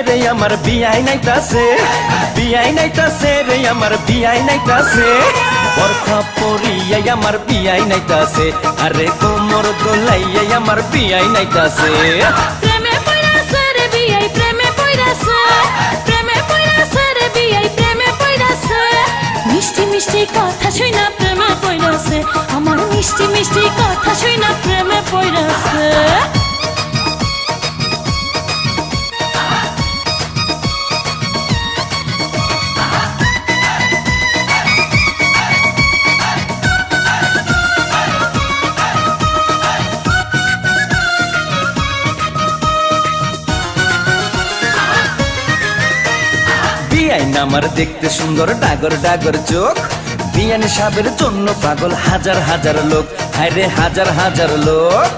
রে আমার বিয়াই নাইতাছে, বিয়াই নাইতাছে রে আমার বিয়াই নাইতাছে, বরখা পরিয়া আমার বিয়াই নাইতাছে, আরে কোমর দোলাইয়া আমার বিয়াই নাইতাছে। প্রেমে পইরাছে রে বিয়াই প্রেমে পইরাছে, প্রেমে পইরাছে রে বিয়াই প্রেমে পইরাছে, মিষ্টি মিষ্টি কথা শুইনা প্রেমে পইরাছে, আমার মিষ্টি মিষ্টি কথা শুইনা প্রেমে পইরাছে। বিয়াইন আমার দেখতে সুন্দর ডাগর ডাগর চোখ, বিয়ান সাহেবের জন্য পাগল হাজার হাজার লোক, হায়রে হাজার হাজার লোক।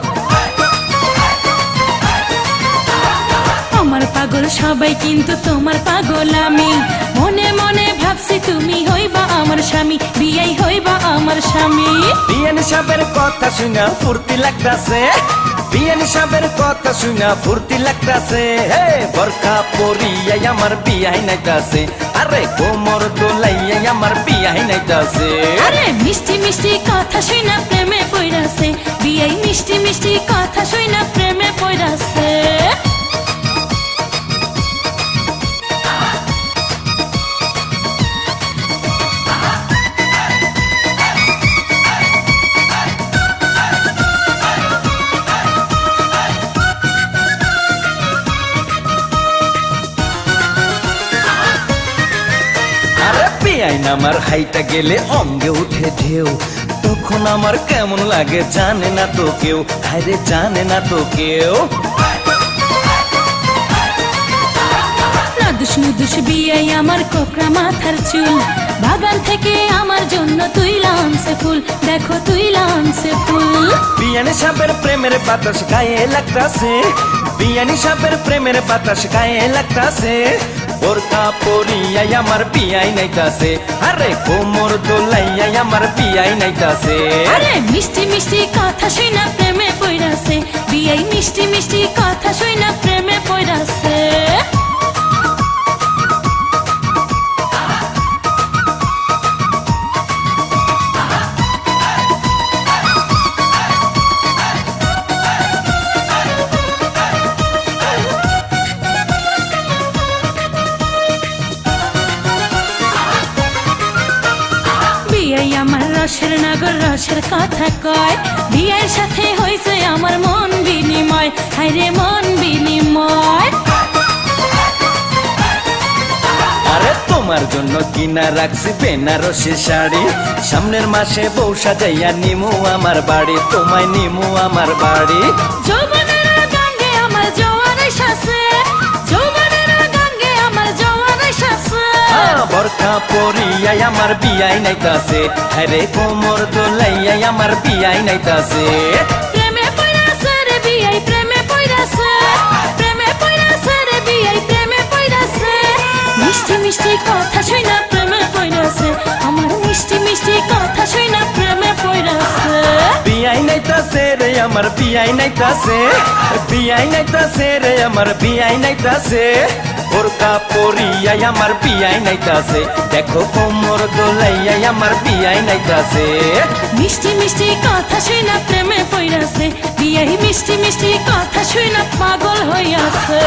আমার পাগল সবাই কিন্তু তোমার পাগল আমি, মনে মনে ভাবছি তুমি হইবা আমার স্বামী, বিয়াই হইবা আমার স্বামী। বিয়ান সাহেবের কথা শুনা ফুর্তি লাগতাছে, বিয়ান সাহেবের কথা শুনা ফুর্তি লাগতাছে, হে বরখা পরিয়া আমার বিয়াই নাইতাছে, আরে কোমর দোলাইয়া আমার বিয়াই নাইতাছে। আরে মিষ্টি মিষ্টি কথা শুনা প্রেমে পইরাছে, বিয়াই মিষ্টি মিষ্টি কথা শুনা প্রেমে পইরাছে। বিয়াইন আমার হাইটা গেলে অঙ্গে উঠে ঢেউ, তখন আমার কেমন লাগে জানে না তো কেউ, হায়রে জানে না তো কেউ। নাদুস নুদুস বিয়াই আমার কোকড়া মাথার চুল, বাগান থেকে আমার জন্য তুইলা আনছে ফুল, দেখো তুইলা আনছে ফুল। বিয়ানি সাহেবের প্রেমের বাতাস গায়ে লাগতাছে, বিয়ানি সাহেবের প্রেমের বাতাস গায়ে লাগতাছে, বোরকা পরিয়া আমার বিয়াই নাইতাছে, আরে কোমর দোলাইয়া আমার বিয়াই নাইতাছে। আরে মিষ্টি মিষ্টি কথা শুনা প্রেমে পইরাছে, বিয়াই মিষ্টি মিষ্টি কথা শুনা প্রেমে পইরাছে। বিয়াই আমার রসের নগর রসের কথা কয়, বিয়ের সাথে হইছে আমার মন বিনিময়, হায়রে মন বিনিময়। আরে তোমার জন্য কিনা রাখছি বেনারসি শাড়ি, সামনের মাসে বউ সাজাইয়া নিমু আমার বাড়ি, তোমায় নিমু আমার বাড়ি। যৌবনের গাঙ্গে আমার জোয়ার এসেছে, যৌবনের গাঙ্গে আমার জোয়ার এসেছে, বরখা পরিয়া আমার বিয়াই নাইতাছে, আরে কোমর দোলাইয়া আমার বিয়াই নাইতাছে। প্রেমে পইরাছে রে বিয়াই প্রেমে পইরাছে, প্রেমে পইরাছে রে বিয়াই প্রেমে পইরাছে, মিষ্টি মিষ্টি কথা শুনা প্রেমে পইরাছে, আমার মিষ্টি মিষ্টি কথা শুনা প্রেমে পইরাছে। বিয়াই নাইতাছে রে আমার বিয়াই নাইতাছে, বিয়াই নাইতাছে রে আমার বিয়াই নাইতাছে, বোরকা পরিয়া আমার বিয়াই নাইতাছে, দেখো কোমর দোলাইয়া আমার বিয়াই নাইতাছে। মিষ্টি মিষ্টি কথা শুনা প্রেমে পইরাছে, বিয়াই মিষ্টি মিষ্টি কথা শুনা পাগল হইয়াছে।